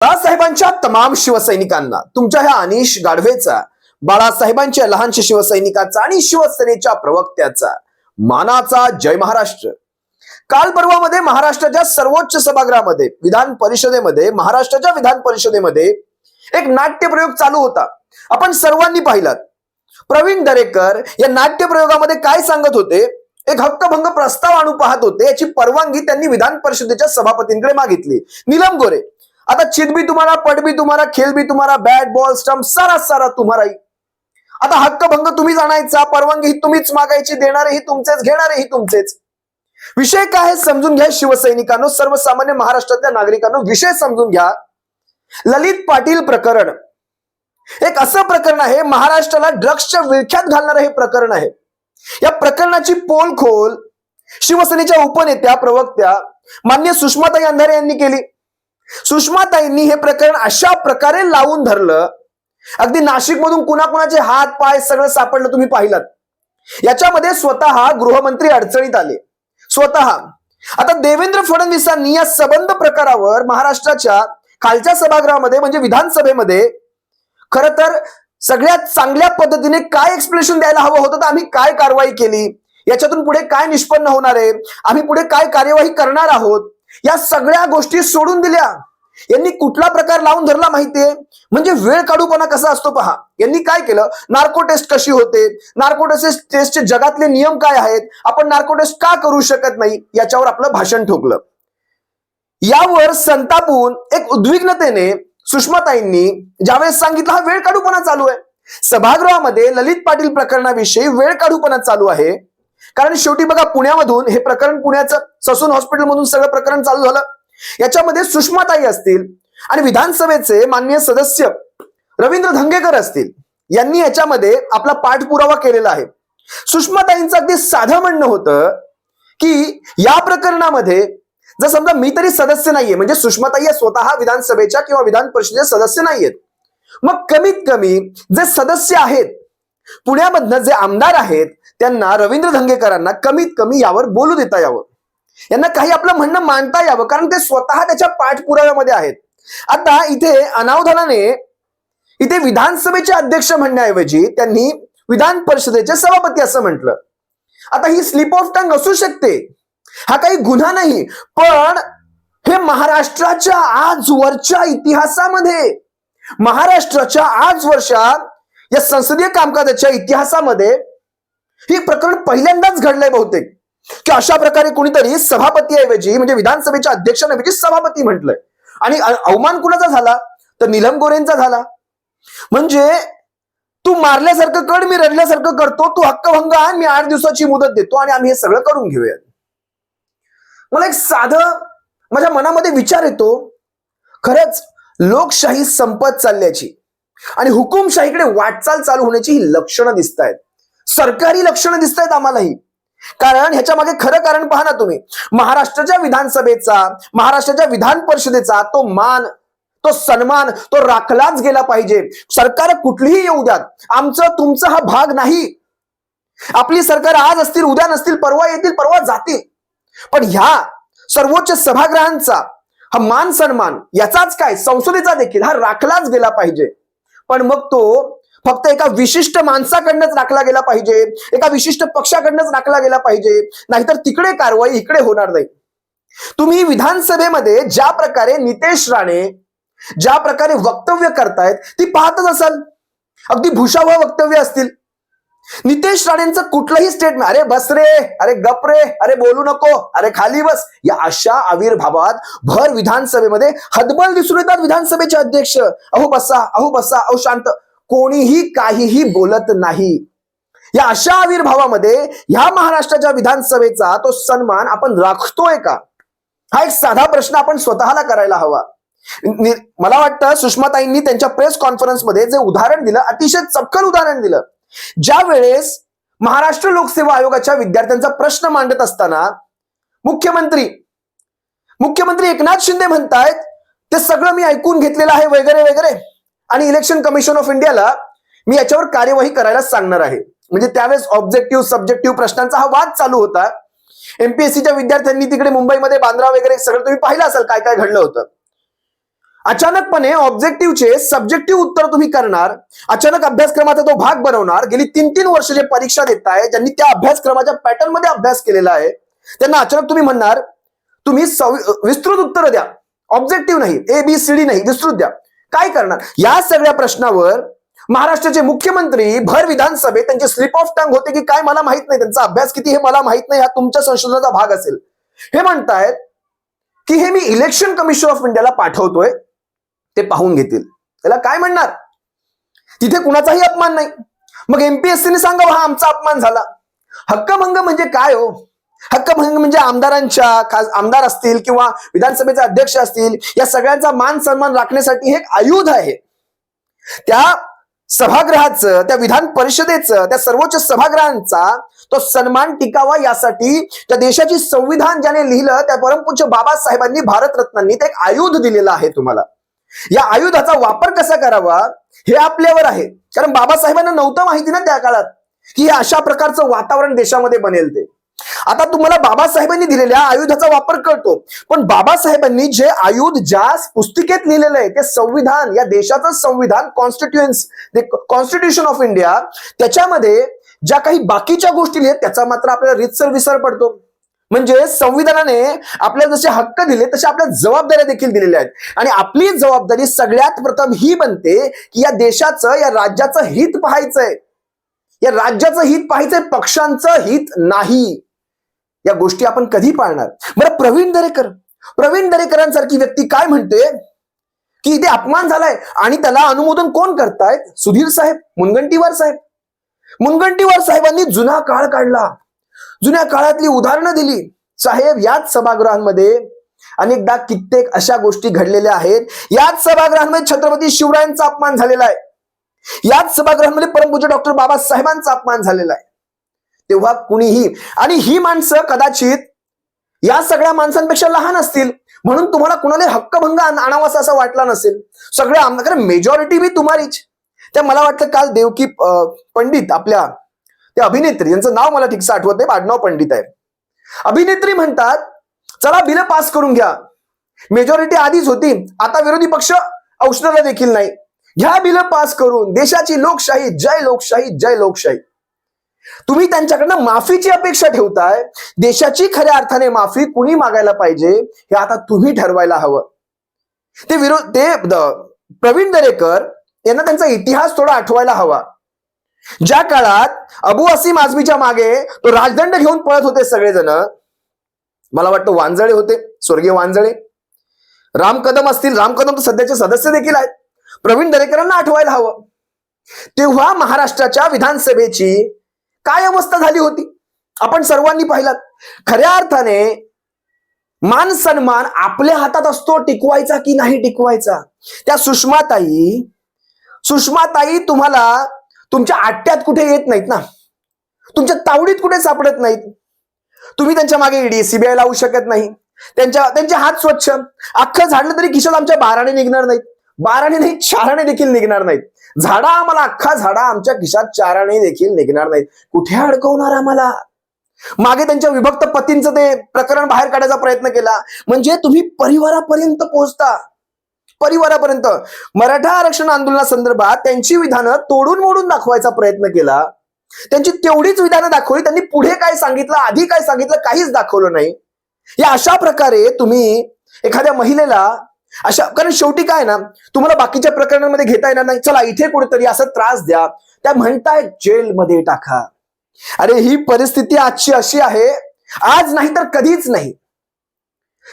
बाळासाहेबांच्या तमाम शिवसैनिकांना तुमच्या ह्या अनिश गाढवेचा, बाळासाहेबांच्या लहानशा शिवसैनिकाचा आणि शिवसेनेच्या प्रवक्त्याचा मानाचा जय महाराष्ट्र। काल परवामध्ये महाराष्ट्राच्या सर्वोच्च सभागृहामध्ये महाराष्ट्राच्या विधान परिषदेमध्ये एक नाट्यप्रयोग चालू होता। आपण सर्वांनी पाहिलात। प्रवीण दरेकर या नाट्यप्रयोगामध्ये काय सांगत होते? एक हक्कभंग प्रस्ताव आणू पाहत होते, याची परवानगी त्यांनी विधान परिषदेच्या सभापतींकडे मागितली। नीलम गोरे, आता चित भी तुम्हारा, पट भी तुम्हारा, खेल भी तुम्हारा, बॅट बॉल स्टंप सारा सारा तुम्हारा। आता हक्कभंग तुम्हीच आणायचा, परवानगी ही तुम्हीच मागायची, देणारेही तुमचेच, घेणारेही तुमचेच। विषय काय आहे समजून घ्या शिवसैनिकांनो, सर्वसामान्य महाराष्ट्रातल्या नागरिकांनो विषय समजून घ्या। ललित पाटील प्रकरण एक असं प्रकरण आहे, महाराष्ट्राला ड्रग्सच्या विळख्यात घालणारं हे प्रकरण आहे। या प्रकरणाची पोलखोल शिवसेनेच्या उपनेत्या, प्रवक्त्या मान्य सुषमाताई अंधारे यांनी केली। सुषमाताईंनी हे प्रकरण अशा प्रकारे लावून धरलं, अगदी नाशिक मधून कुणाकुणाचे हात पाय सगळं सापडलं, तुम्ही पाहिलात। याच्यामध्ये स्वतः गृहमंत्री अडचणीत आले, स्वतः। आता देवेंद्र फडणवीसांनी या संबंध प्रकारावर महाराष्ट्राच्या खालच्या सभागृहामध्ये म्हणजे विधानसभेमध्ये खरं तर सगळ्यात चांगल्या पद्धतीने काय एक्सप्लेनेशन द्यायला हवं होतं, तर आम्ही काय कारवाई केली, याच्यातून पुढे काय निष्पन्न होणार आहे, आम्ही पुढे काय कार्यवाही करणार आहोत, या सगळ्या गोष्टी सोडून दिल्या। यांनी कुठला प्रकार लावून धरला माहितीये? म्हणजे वेळ काढूपणा कसा असतो पहा। यांनी काय केलं, नार्को टेस्ट कशी होते, नार्को टेस्टचे जगातले नियम काय आहेत, आपण नार्को टेस्ट का करू शकत नाही, याच्यावर आपलं भाषण ठोकलं। यावर संतापून एक उद्विग्नतेने सुषमाताईंनी ज्यावेळेस सांगितलं हा वेळ काढूपणा चालू आहे, सभागृहामध्ये ललित पाटील प्रकरणाविषयी वेळ काढूपणा चालू आहे। कारण शेवटी बघा, पुण्यामधून हे प्रकरण, पुण्याचं ससून हॉस्पिटल मधून सगळं प्रकरण चालू झालं। याच्यामध्ये सुषमाताई असतील आणि विधानसभेचे माननीय सदस्य रवींद्र धंगेकर असतील, यांनी याच्यामध्ये आपला पाठपुरावा केलेला आहे। सुषमाताईंचं अगदी साधं म्हणणं होतं की या प्रकरणामध्ये जर समजा मी तरी सदस्य नाहीये, म्हणजे सुषमाताई या स्वतः विधानसभेच्या किंवा विधान परिषदेचे सदस्य नाहीयेत, मग कमीत कमी जे सदस्य आहेत पुण्यामधनं, जे आमदार आहेत, त्यांना रवींद्र धंगेकरांना कमीत कमी यावर बोलू देता यावं, यांना काही आपलं म्हणणं मांडता यावं, कारण ते स्वतः त्याच्या पाठपुराव्यामध्ये आहेत। आता इथे अनावधानाने इथे विधानसभेचे अध्यक्ष म्हणण्याऐवजी त्यांनी विधान परिषदेचे सभापती असं म्हटलं। आता ही स्लिप ऑफ टंग असू शकते, हा काही गुन्हा नाही, पण हे महाराष्ट्राच्या आजवरच्या इतिहासामध्ये, महाराष्ट्राच्या आजवरच्या या संसदीय कामकाजाच्या इतिहासामध्ये हे प्रकरण पहिल्यांदाच घडलंय बहुतेक, की अशा प्रकारे कोणीतरी सभापतीऐवजी म्हणजे विधानसभेच्या अध्यक्षांऐवजी सभापती म्हटलंय। आणि अवमान कुणाचा झाला, तर नीलम गोरेंचा झाला। म्हणजे तू मारल्यासारखं कर, मी रडल्यासारखं करतो, तू हक्कभंग आण, मी 8 दिवसाची मुदत देतो आणि आम्ही हे सगळं करून घेऊया। मला एक साधं माझ्या मनामध्ये विचार येतो, खरंच लोकशाही संपत चालल्याची आणि हुकुमशाहीकडे वाटचाल चालू होण्याची ही लक्षणं दिसत आहेत, सरकारी लक्षणं दिसत आहेत आम्हालाही। कारण ह्याच्या मागे खरं कारण पहा ना तुम्ही, महाराष्ट्राच्या विधानसभेचा, महाराष्ट्राच्या विधान परिषदेचा तो मान, तो सन्मान, तो राखलाच गेला पाहिजे। सरकार कुठलीही येऊ द्यात, आमचं तुमचं हा भाग नाही। आपली सरकार आज असतील, उद्या नसतील, परवा येतील, परवा जातील, पण ह्या सर्वोच्च सभागृहांचा हा मान सन्मान, याचाच काय संसदेचा देखील, हा राखलाच गेला पाहिजे। पण मग तो फक्त एका विशिष्ट माणसाकडनंच राखला गेला पाहिजे, एका विशिष्ट पक्षाकडनंच राखला गेला पाहिजे, नाहीतर तिकडे कारवाई इकडे होणार नाही। तुम्ही विधानसभेमध्ये ज्या प्रकारे नितेश राणे ज्या प्रकारे वक्तव्य करतायत ती पाहतच असाल, अगदी भूषावह वक्तव्य असतील। नितेश राणेंचं कुठलंही स्टेटमेंट, अरे बस रे, अरे गप रे, अरे बोलू नको, अरे खाली बस, या अशा आविर्भावात भर विधानसभेमध्ये हतबल दिसून येतात विधानसभेचे अध्यक्ष। अहो बसा, अहो बसा, अहो शांत, कोणीही काहीही बोलत नाही। या अशा आविर्भावामध्ये ह्या महाराष्ट्राच्या विधानसभेचा तो सन्मान आपण राखतोय का, हा एक साधा प्रश्न आपण स्वतःला करायला हवा। मला वाटतं सुषमाताईंनी त्यांच्या प्रेस कॉन्फरन्समध्ये जे उदाहरण दिलं, अतिशय चपखल उदाहरण दिलं। ज्या वेळेस महाराष्ट्र लोकसेवा आयोगाच्या विद्यार्थ्यांचा प्रश्न मांडत असताना मुख्यमंत्री एकनाथ शिंदे म्हणतायत ते सगळं मी ऐकून घेतलेलं आहे वगैरे वगैरे, आणि इलेक्शन कमिशन ऑफ इंडियाला मी याच्यावर कार्यवाही करायला सांगणार आहे। म्हणजे त्यावेळेस ऑब्जेक्टिव्ह सब्जेक्टिव्ह प्रश्नांचा हा वाद चालू होता। एमपीएससीच्या विद्यार्थ्यांनी तिकडे मुंबईमध्ये बांद्रा वगैरे सगळं तुम्ही पाहिलं असेल काय काय घडलं होतं। अचानकपणे ऑब्जेक्टिव्हचे सब्जेक्टिव्ह उत्तर तुम्ही करणार, अचानक अभ्यासक्रमाचा तो भाग बनवणार, गेली 3-3 वर्ष जे परीक्षा देताय, ज्यांनी त्या अभ्यासक्रमाच्या पॅटर्न मध्ये अभ्यास केलेला आहे, त्यांना अचानक तुम्ही म्हणणार तुम्ही विस्तृत उत्तर द्या, ऑब्जेक्टिव्ह नाही, ABCD नाही, विस्तृत द्या. काय करणार? या सगळ्या प्रश्नावर महाराष्ट्राचे मुख्यमंत्री भर विधानसभेत त्यांचे स्लिप ऑफ टंग होते की काय मला माहित नाही, त्यांचा अभ्यास किती हे मला माहित नाही, हा तुमच्या संशोधनाचा भाग असेल. हे म्हणतायत की हे मी इलेक्शन कमिशन ऑफ इंडियाला पाठवतोय, ते पाहून घेतील. त्याला काय म्हणणार? तिथे कुणाचाही अपमान नाही. मग MPSCने सांगावं हा आमचा अपमान झाला. हक्कभंग म्हणजे काय हो? हक्कभंग म्हणजे आमदार असतील किंवा विधानसभेचे अध्यक्ष असतील, या सगळ्यांचा मान सन्मान राखण्यासाठी हे एक आयुध आहे. त्या सभागृहाचं, त्या विधान परिषदेचं, त्या सर्वोच्च सभागृहांचा तो सन्मान टिकावा यासाठी त्या देशाची संविधान ज्याने लिहिलं त्या परमपूज्य बाबासाहेबांनी, भारतरत्नांनी ते एक आयुध दिलेलं आहे तुम्हाला. या आयुधाचा वापर कसा करावा हे आपल्यावर आहे. कारण बाबासाहेबांना नव्हतं माहिती ना त्या काळात की हे अशा प्रकारचं वातावरण देशामध्ये बनेल ते. आता तुम्हाला बाबासाहेबांनी दिलेल्या आयुधाचा वापर कळतो, पण बाबासाहेबांनी जे आयुध ज्या पुस्तिकेत लिहिलेलं आहे ते संविधान, या देशाचं संविधान, कॉन्स्टिट्यूशन ऑफ इंडिया, त्याच्यामध्ये ज्या काही बाकीच्या गोष्टी लिहित त्याचा मात्र आपल्याला रीतसर विसर पडतो. म्हणजे संविधानाने आपल्याला जसे हक्क दिले तसे आपल्या जबाबदाऱ्या देखील दिलेल्या आहेत. आणि आपली जबाबदारी सगळ्यात प्रथम ही बनते की या देशाचं, या राज्याचं हित पाहायचंय, या राज्याचं हित पाहायचंय, पक्षांचं हित नाही. या गोष्टी आपण कधी पाळणार? बरं, प्रवीण दरेकरांसारखी व्यक्ती काय म्हणते की इथे अपमान झालाय आणि त्याला अनुमोदन कोण करतायत? सुधीर साहेब, मुनगंटीवार साहेब. मुनगंटीवार साहेबांनी जुना काळ काढला, जुन्या काळातली उदाहरणं दिली. साहेब, याच सभागृहांमध्ये अनेकदा कित्येक अशा गोष्टी घडलेल्या आहेत. याच सभागृहांमध्ये छत्रपती शिवरायांचा अपमान झालेला आहे. याच सभागृहांमध्ये परमपूज्य डॉक्टर बाबासाहेबांचा अपमान झालेला आहे. तेव्हा कुणीही, आणि ही माणसं कदाचित या सगळ्या माणसांपेक्षा लहान असतील म्हणून तुम्हाला कुणाला हक्कभंग आणावासा असा वाटला नसेल. सगळे आमदार, मेजॉरिटी भी तुम्हारीच. त्या मला वाटतं काल देवकी पंडित, आपल्या त्या अभिनेत्री, यांचं नाव मला ठीकसं आठवत नाही, आडनाव पंडित आहे, अभिनेत्री म्हणतात चला बिल पास करून घ्या. मेजॉरिटी आधीच होती, आता विरोधी पक्ष औषधाला देखील नाही. घ्या बिल पास करून. देशाची लोकशाही, जय लोकशाही, जय लोकशाही. तुम्ही त्यांच्याकडनं माफीची अपेक्षा ठेवताय. देशाची खऱ्या अर्थाने माफी कुणी मागायला पाहिजे हे आता तुम्ही ठरवायला हवं. ते प्रवीण दरेकर यांना त्यांचा इतिहास थोडा आठवायला हवा. ज्या काळात अबू असीम आझमीच्या मागे तो राजदंड घेऊन पळत होते सगळेजण, मला वाटतं वांजळे होते, स्वर्गीय वांजळे, राम कदम असतील, राम कदम तर सध्याचे सदस्य देखील आहेत, प्रवीण दरेकरांना आठवायला हवं. तेव्हा महाराष्ट्राच्या विधानसभेची काय अवस्था झाली होती आपण सर्वांनी पाहिलात. खऱ्या अर्थाने मान सन्मान आपल्या हातात असतो, टिकवायचा की नाही टिकवायचा. त्या सुषमाताई तुम्हाला तुमच्या आट्यात कुठे येत नाहीत ना, तुमच्या तावडीत कुठे सापडत नाहीत. तुम्ही त्यांच्या मागे ईडी CBI लावू शकत नाही. त्यांचे हात स्वच्छ, अख्खं झाडलं तरी खिशात आमच्या बाराणे निघणार नाहीत. बाराणे नाही, चाराणे देखील निघणार नाहीत. झाडा आम्हाला, अख्खा झाडा आमच्या खिशात चाराणे देखील निघणार नाहीत. कुठे अडकवणार आम्हाला? मागे त्यांच्या विभक्त पतींचं ते प्रकरण बाहेर काढायचा प्रयत्न केला. म्हणजे तुम्ही परिवारापर्यंत पोहोचता, परिवारापर्यंत. मराठा आरक्षण आंदोलनासंदर्भात त्यांची विधानं तोडून मोडून दाखवायचा प्रयत्न केला. त्यांची तेवढीच विधानं दाखवली. त्यांनी पुढे काय सांगितलं, आधी काय सांगितलं, काहीच दाखवलं नाही. या अशा प्रकारे तुम्ही एखाद्या महिलेला अशा, कारण शेवटी काय ना, तुम्हाला बाकीच्या प्रकरणांमध्ये घेता येणार नाही, चला इथे कुठेतरी असं त्रास द्या, त्या म्हणताय जेलमध्ये टाका. अरे ही परिस्थिती आजची अशी आहे, आज नाही तर कधीच नाही.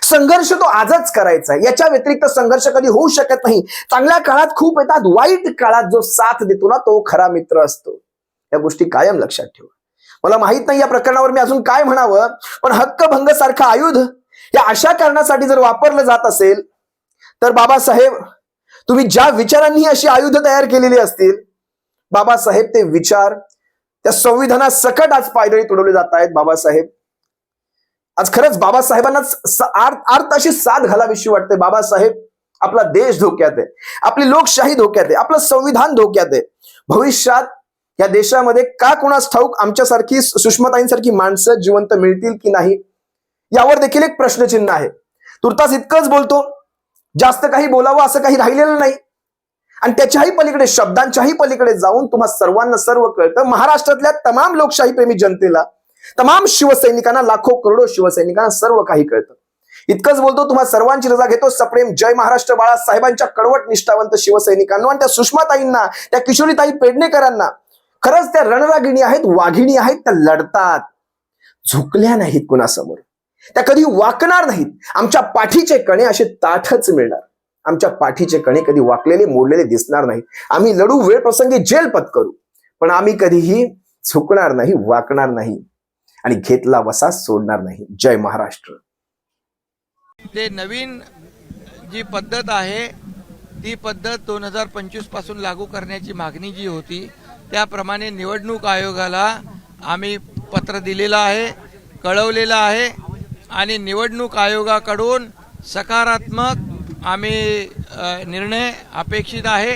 संघर्ष तो आजच करायचा, याच्या व्यतिरिक्त संघर्ष कधी होऊ शकत नाही. चांगल्या काळात खूप येतात, वाईट काळात जो साथ देतो ना तो खरा मित्र असतो. या गोष्टी कायम लक्षात ठेवा. मला माहित नाही या प्रकरणावर मी अजून काय म्हणावं, पण हक्कभंग सारखं आयुध या अशा कारणासाठी जर वापरलं जात असेल तर बाबासाहेब, तुम्ही ज्या विचारांनी अशी आयुध तयार केलेली असतील, बाबासाहेब ते विचार त्या संविधानात सकट आज पायदळी तुडवले जात आहेत. बाबासाहेब, आज खरंच बाबासाहेबांनाच अर्थ अशी साथ घालावीशी वाटते. बाबासाहेब, आपला देश धोक्यात आहे, आपली लोकशाही धोक्यात आहे, आपलं संविधान धोक्यात आहे. भविष्यात या देशामध्ये का कोणास ठाऊक आमच्यासारखी, सुषमाताईंसारखी माणसं जिवंत मिळतील की नाही, यावर देखील एक प्रश्नचिन्ह आहे. तुर्तास इतकंच बोलतो. जास्त काही बोलावं असं काही राहिलेलं नाही. आणि त्याच्याही पलीकडे, शब्दांच्याही पलीकडे जाऊन तुम्हा सर्वांना सर्व कळतं. महाराष्ट्रातल्या तमाम लोकशाही प्रेमी जनतेला, तमाम शिवसैनिकांना, लाखो करोडो शिवसैनिकांना सर्व काही कळतं. इतकंच बोलतो, तुम्हा सर्वांची रजा घेतो. सप्रेम जय महाराष्ट्र. बाळासाहेबांच्या कडवट निष्ठावंत शिवसैनिकांना आणि त्या सुषमाताईंना, त्या किशोरीताई पेडणेकरांना, खरंच त्या रणरागिणी आहेत, वाघिणी आहेत. त्या लढतात, झुकल्या नाहीत कुणासमोर, त्या कधी वाकणार नाहीत. आमच्या पाठीचे कणे असे ताठच मिळणार. आमच्या पाठीचे कणे कधी वाकलेले, मोडलेले दिसणार नाही. आम्ही लढू, वेळ प्रसंगी जेल पत्करू, पण आम्ही कधीही झुकणार नाही, वाकणार नाही आणि घेतला वसा सोडणार नाही. जय महाराष्ट्र. ते नवीन जी पद्धत आहे ती पद्धत 2025 पासून लागू करण्याची मागणी जी होती त्याप्रमाणे निवडणूक आयोगाला आम्ही पत्र दिलेलं आहे, कळवलेलं आहे आणि निवडणूक आयोगाकडून सकारात्मक आम्ही निर्णय अपेक्षित आहे.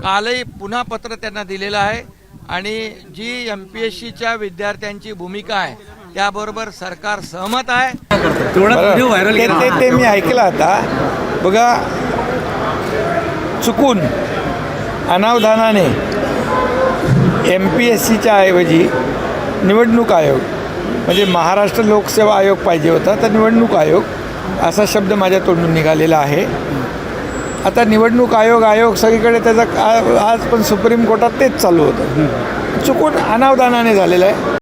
कालही पुन्हा पत्र त्यांना दिलेलं आहे आणि जी MPSCच्या विद्यार्थ्यांची भूमिका आहे त्याबरोबर सरकार सहमत आहे. ते मी ऐकलं. आता बघा, चुकून अनावधानाने MPSCच्या ऐवजी निवडणूक आयोग म्हणजे महाराष्ट्र लोकसेवा आयोग पाहिजे होता, तर निवडणूक आयोग असा शब्द माझ्या तोंडून निघालेला आहे. आता निवडणूक आयोग सगळीकडे त्याचा आज पण सुप्रीम कोर्टात तेच चालू होतं. चुकून अनावधानाने झालेलं आहे.